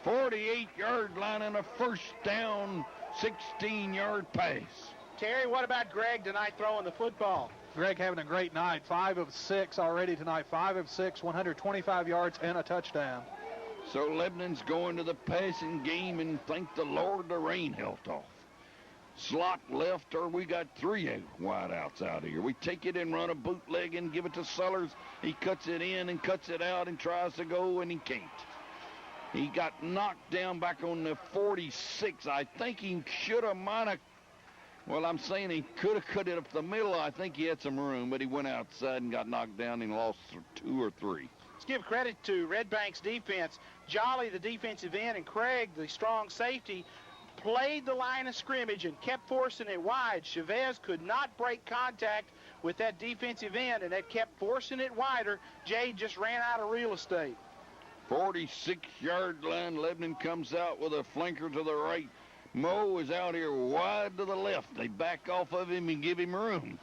48-yard line and a first down, 16-yard pass. Terry, what about Greg tonight throwing the football? Greg having a great night. 5 of 6 already tonight. 5 of 6, 125 yards and a touchdown. So Lebanon's going to the passing game, and thank the Lord the rain held off. Slot left, or we got 3 wideouts out here. We take it and run a bootleg and give it to Sellers. He cuts it in and cuts it out and tries to go, and he can't. He got knocked down back on the 46. I think he should have, well, I'm saying he could have cut it up the middle. I think he had some room, but he went outside and got knocked down and lost 2 or 3. Let's give credit to RedBank's defense. Jolly, the defensive end, and Craig, the strong safety, played the line of scrimmage and kept forcing it wide. Chavez could not break contact with that defensive end, and that kept forcing it wider. Jay just ran out of real estate. 46-yard line. Lebanon comes out with a flanker to the right. Moe is out here wide to the left. They back off of him and give him room.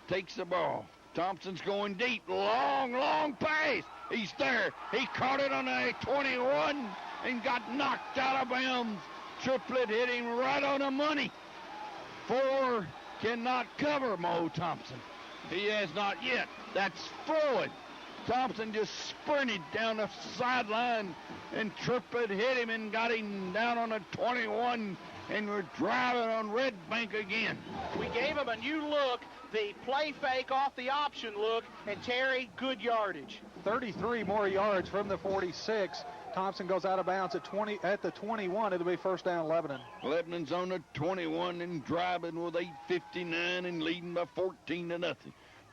Takes the ball. Thompson's going deep. Long pass. He's there. He caught it on a 21 and got knocked out of bounds. Triplett hit him right on the money. 4 cannot cover Moe Thompson. He has not yet. That's Floyd. Thompson just sprinted down the sideline, and Triplett hit him and got him down on a 21, and we're driving on RedBank again. We gave him a new look, the play fake off the option look, and Terry, good yardage. 33 more yards from the 46. Thompson goes out of bounds at the 21. It'll be first down, Lebanon. Lebanon's on the 21 and driving with 8:59 and leading by 14-0.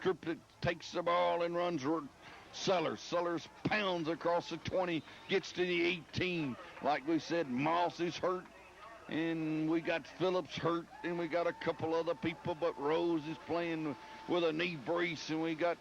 Triplett takes the ball and runs Sellers pounds across the 20, gets to the 18. Like we said, Moss is hurt, and we got Phillips hurt, and we got a couple other people, but Rose is playing with a knee brace, and we got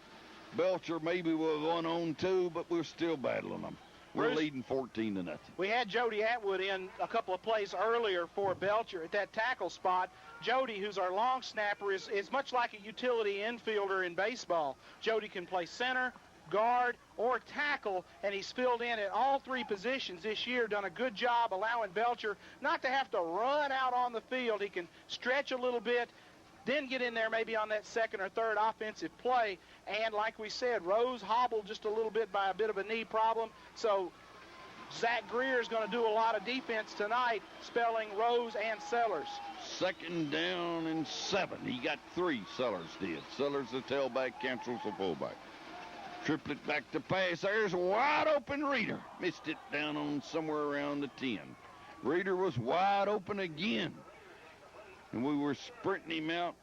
Belcher maybe with one on too, but we're still battling them. We're leading 14-0. We had Jody Atwood in a couple of plays earlier for Belcher at that tackle spot. Jody, who's our long snapper, is much like a utility infielder in baseball. Jody can play center, guard, or tackle, and he's filled in at all 3 positions this year, done a good job allowing Belcher not to have to run out on the field. He can stretch a little bit, then get in there maybe on that second or third offensive play. And like we said, Rose hobbled just a little bit by a bit of a knee problem, so Zach Greer is going to do a lot of defense tonight, spelling Rose and Sellers. Second down and 7. He got 3, Sellers did. Sellers the tailback, cancels the fullback. Triplett back to pass. There's a wide open Reeder. Missed it down on somewhere around the 10. Reeder was wide open again, and we were sprinting him out.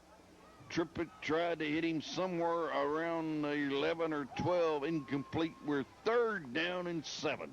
Triplett tried to hit him somewhere around 11 or 12. Incomplete. We're third down and 7.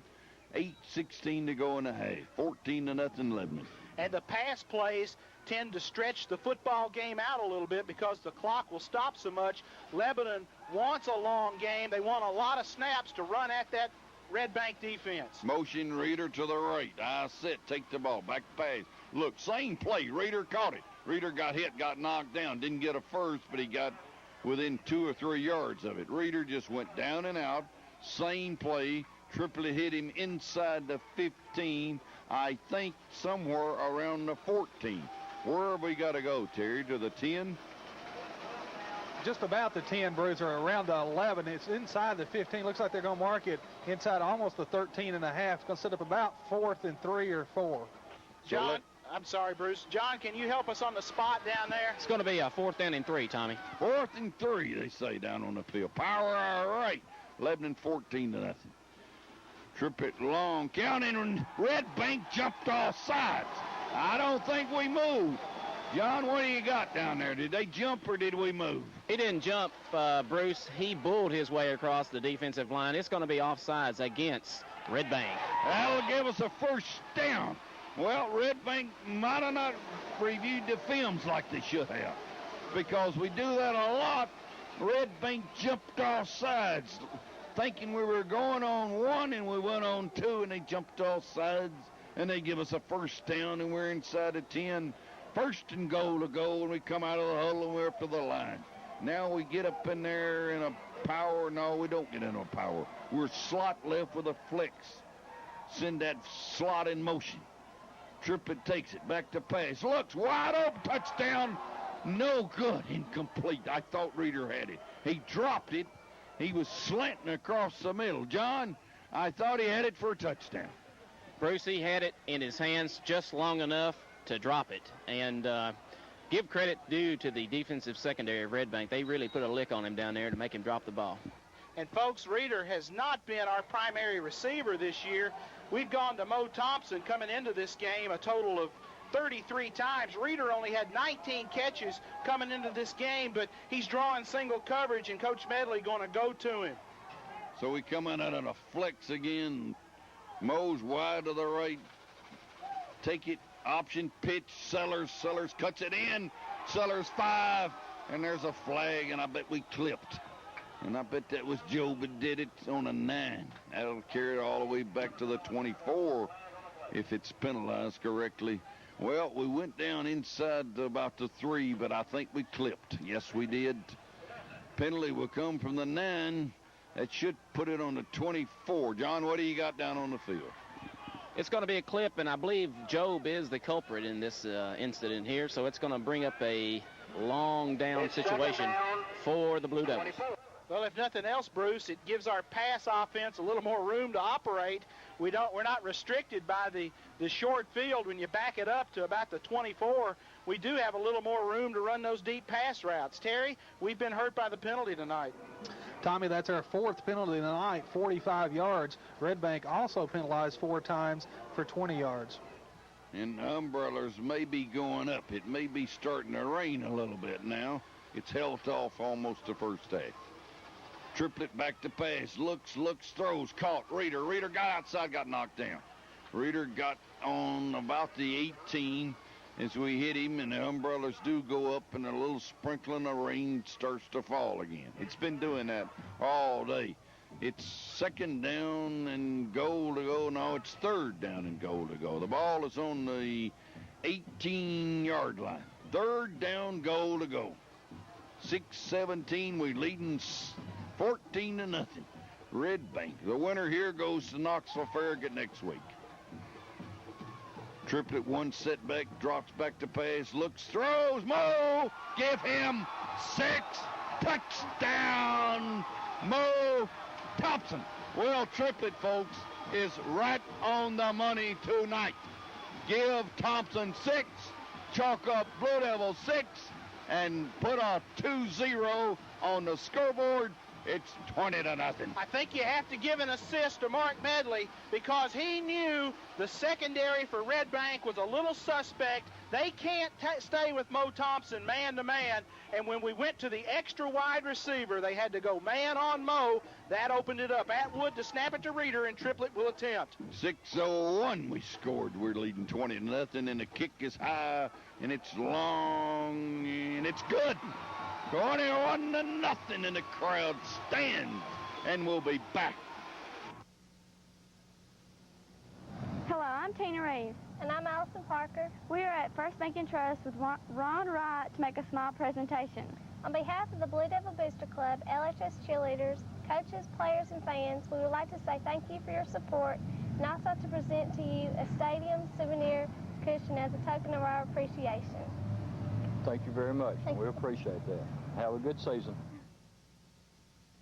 8:16 to go in the half. 14-0 Lebanon. And the pass plays tend to stretch the football game out a little bit because the clock will stop so much. Lebanon wants a long game. They want a lot of snaps to run at that RedBank defense. Motion Reeder to the right. I sit, take the ball, back pass. Look, same play. Reeder caught it. Reeder got hit, got knocked down. Didn't get a first, but he got within 2 or 3 yards of it. Reeder just went down and out. Same play. Triplett hit him inside the 15. I think somewhere around the 14. Where have we got to go, Terry? To the 10? Just about the 10, Bruce, or around the 11. It's inside the 15. Looks like they're going to mark it inside almost the 13 and a half. It's going to set up about 4th and 3 or 4. John, I'm sorry, Bruce. John, can you help us on the spot down there? It's going to be a 4th down and 3, Tommy. 4th and 3, they say, down on the field. Power all right. Lebanon 14-0. Triplett long counting, and RedBank jumped off sides. I don't think we moved. John, what do you got down there? Did they jump or did we move? He didn't jump, Bruce. He bulled his way across the defensive line. It's going to be offsides against RedBank. That'll give us a first down. Well, RedBank might have not reviewed the films like they should have, because we do that a lot. RedBank jumped off sides, thinking we were going on 1, and we went on 2, and they jumped off sides, and they give us a first down, and we're inside the 10. First and goal to go, and we come out of the huddle, and we're up to the line. Now we get up in there in a power. No, we don't get in a power. We're slot left with a flex. send that slot in motion. Triplett takes it back to pass. Looks wide open. Touchdown. No good. Incomplete. I thought Reeder had it. He dropped it. He was slanting across the middle. John, I thought he had it for a touchdown. Bruce, he had it in his hands just long enough to drop it. And give credit due to the defensive secondary of RedBank. They really put a lick on him down there to make him drop the ball. And folks, Reeder has not been our primary receiver this year. We've gone to Mo Thompson coming into this game a total of 33 times. Reeder only had 19 catches coming into this game, but he's drawing single coverage, and Coach Medley going to go to him. So we come in out on a flex again. Mo's wide to the right. Take it, option pitch, Sellers cuts it in. Sellers 5, and there's a flag, and I bet we clipped. And I bet that was Job that did it on a 9. That'll carry it all the way back to the 24 if it's penalized correctly. Well, we went down inside about the 3, but I think we clipped. Yes, we did. Penalty will come from the 9. That should put it on the 24. John, what do you got down on the field? It's going to be a clip, and I believe Job is the culprit in this incident here, so it's going to bring up a long down situation for the Blue Devils. Well, if nothing else, Bruce, it gives our pass offense a little more room to operate. We're not restricted by the short field. When you back it up to about the 24, we do have a little more room to run those deep pass routes. Terry, we've been hurt by the penalty tonight. Tommy, that's our 4th penalty tonight, 45 yards. RedBank also penalized 4 times for 20 yards. And the umbrellas may be going up. It may be starting to rain a little bit now. It's held off almost the first half. Triplett back to pass. Looks, throws, caught. Reeder got outside, got knocked down. Reeder got on about the 18 as we hit him, and the umbrellas do go up, and a little sprinkling of rain starts to fall again. It's been doing that all day. It's 2nd down and goal to go. No, it's 3rd down and goal to go. The ball is on the 18-yard line. 3rd down, goal to go. 6-17, we leading 14-0. RedBank. The winner here goes to Knoxville Farragut next week. Triplett, 1 setback, drops back to pass, looks, throws, Mo, give him 6, touchdown, Mo Thompson. Well, Triplett, folks, is right on the money tonight. Give Thompson 6, chalk up Blue Devils 6, and put a 2-0 on the scoreboard. It's 20-0. I think you have to give an assist to Mark Medley because he knew the secondary for RedBank was a little suspect. They can't stay with Mo Thompson man to man, and when we went to the extra wide receiver, they had to go man on Mo. That opened it up. Atwood to snap it to Reeder, and Triplett will attempt. 6:01 we scored. We're leading 20-0, and the kick is high, and it's long, and it's good. 21-0, and the crowd stands, and we'll be back. Hello, I'm Tina Reeves. And I'm Allison Parker. We are at First Bank and Trust with Ron Wright to make a small presentation. On behalf of the Blue Devil Booster Club, LHS cheerleaders, coaches, players, and fans, we would like to say thank you for your support and also to present to you a stadium souvenir cushion as a token of our appreciation. Thank you very much. We appreciate that. Have a good season.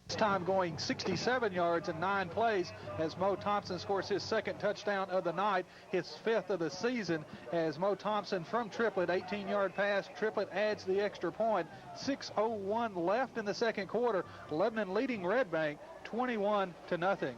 This time going 67 yards in 9 plays as Mo Thompson scores his 2nd touchdown of the night, his 5th of the season, as Mo Thompson from Triplett, 18-yard pass. Triplett adds the extra point. 6:01 left in the 2nd quarter. Lebanon leading RedBank 21-0.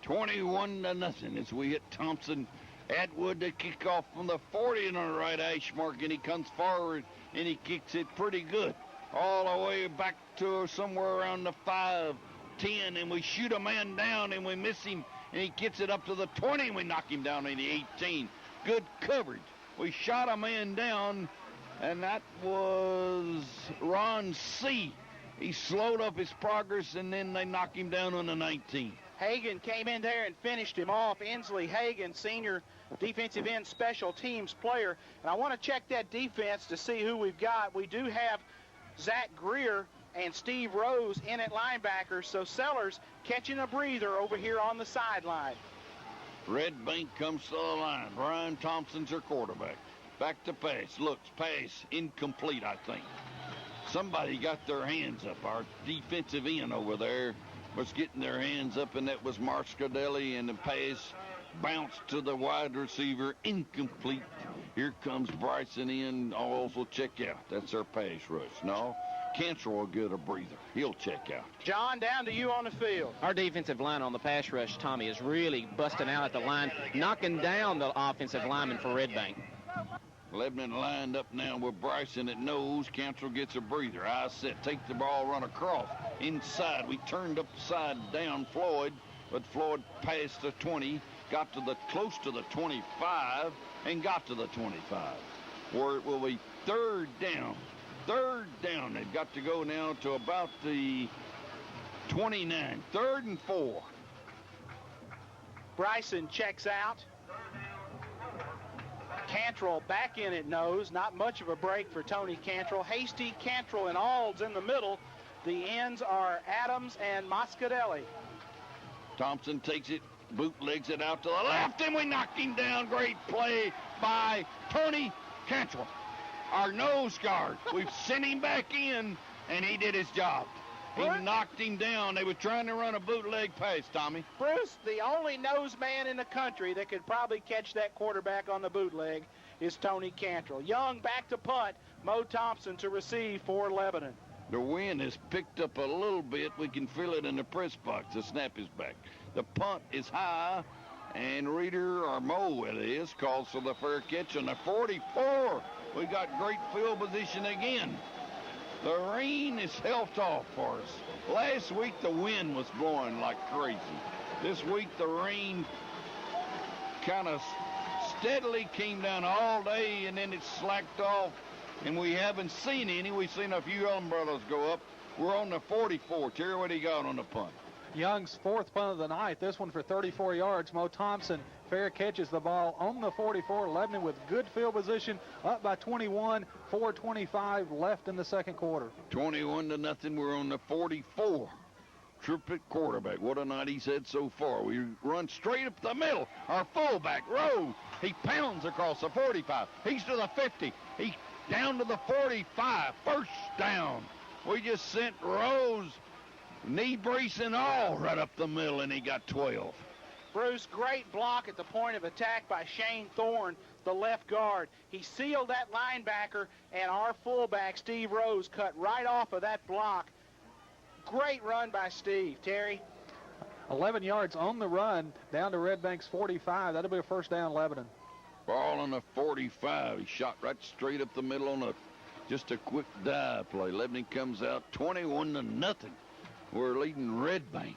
21-0 as we hit Thompson. Atwood to kick off from the 40 and on the right hash mark, and he comes forward and he kicks it pretty good all the way back to somewhere around the 5-10, and we shoot a man down and we miss him, and he gets it up to the 20 and we knock him down in the 18. Good coverage. We shot a man down, and that was Ron C. He slowed up his progress, and then they knocked him down on the 19. Hagan came in there and finished him off. Inslee Hagan, senior defensive end special teams player. And I want to check that defense to see who we've got. We do have Zach Greer and Steve Rose in at linebacker, so Sellers catching a breather over here on the sideline. RedBank comes to the line. Brian Thompson's their quarterback. Back to pass. Looks, pass, incomplete, I think. Somebody got their hands up. Our defensive end over there was getting their hands up, and that was Marscadelli, and the pass bounced to the wide receiver, incomplete. Here comes Bryson in. Alls will check out. That's their pass rush. No, Cantrell will get a breather. He'll check out. John, down to you on the field. Our defensive line on the pass rush, Tommy, is really busting out at the line, knocking down the offensive lineman for RedBank. Lebanon lined up now with Bryson at nose. Cantrell gets a breather. I set, take the ball, run across. Inside, we turned upside down Floyd, but Floyd passed the 20, got to the close to the 25, and got to the 25. Where it will be third down. Third down. They've got to go now to about the 29. 3rd and 4. Bryson checks out. Cantrell back in at nose. Not much of a break for Tony Cantrell. Hasty, Cantrell, and Alds in the middle. The ends are Adams and Moscadelli. Thompson takes it, bootlegs it out to the left, and we knocked him down. Great play by Tony Cantrell, our nose guard. We've sent him back in, and he did his job. He knocked him down. They were trying to run a bootleg pass, Tommy. Bruce, the only nose man in the country that could probably catch that quarterback on the bootleg is Tony Cantrell. Young back to punt. Mo Thompson to receive for Lebanon. The wind has picked up a little bit. We can feel it in the press box. The snap is back. The punt is high, and Reeder, or Mo it is, calls for the fair catch on the 44. We got great field position again. The rain is helped off for us. Last week, the wind was blowing like crazy. This week, the rain kind of steadily came down all day, and then it slacked off, and we haven't seen any. We've seen a few umbrellas go up. We're on the 44. Terry, what do you got on the punt? Young's 4th punt of the night. This one for 34 yards. Mo Thompson fair catches the ball on the 44. Lebanon with good field position, up by 21, 4:25 left in the second quarter. 21-0. We're on the 44. Triplet quarterback. What a night he's had so far. We run straight up the middle. Our fullback, Rose, he pounds across the 45. He's to the 50. He's down to the 45. First down. We just sent Rose, knee brace and all, right up the middle, and he got 12. Bruce, great block at the point of attack by Shane Thorne, the left guard. He sealed that linebacker, and our fullback, Steve Rose, cut right off of that block. Great run by Steve. Terry? 11 yards on the run, down to RedBank's 45. That'll be a first down, Lebanon. Ball on the 45. He shot right straight up the middle on just a quick dive play. Lebanon comes out 21-0. We're leading RedBank.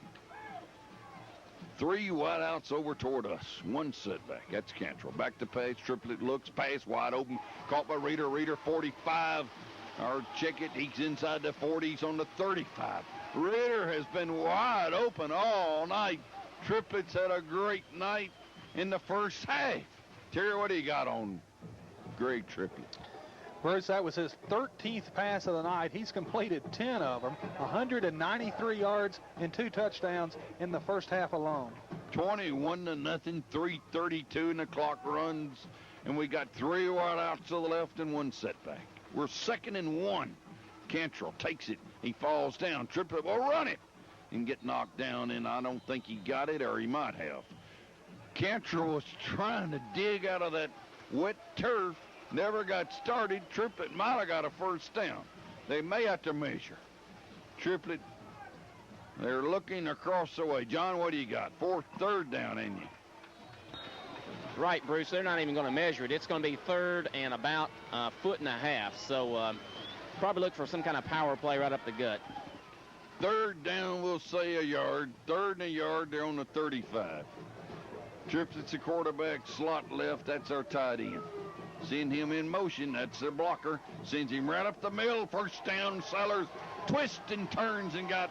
3 wideouts over toward us. 1 setback. That's Cantrell. Back to pass. Triplet looks. Pass wide open. Caught by Reeder. Reeder 45. Or check it. He's inside the 40. He's on the 35. Reeder has been wide open all night. Triplet's had a great night in the first half. Terry, what do you got on Greg Triplet? Bruce, that was his 13th pass of the night. He's completed 10 of them, 193 yards and 2 touchdowns in the first half alone. 21-0, 3:32, and the clock runs, and we got 3 wideouts to the left and 1 setback. We're 2nd and 1. Cantrell takes it. He falls down. Triplet will run it and get knocked down, and I don't think he got it, or he might have. Cantrell was trying to dig out of that wet turf. Never got started. Triplet might have got a first down. They may have to measure. Triplet, they're looking across the way. John, what do you got? 3rd down, ain't you? Right, Bruce. They're not even going to measure it. It's going to be 3rd and about a 1.5 feet. So probably look for some kind of power play right up the gut. 3rd down, we'll say a yard. 3rd and a yard, they're on the 35. Triplet's the quarterback, slot left. That's our tight end. Send him in motion. That's the blocker. Sends him right up the middle. First down. Sellers twists and turns and got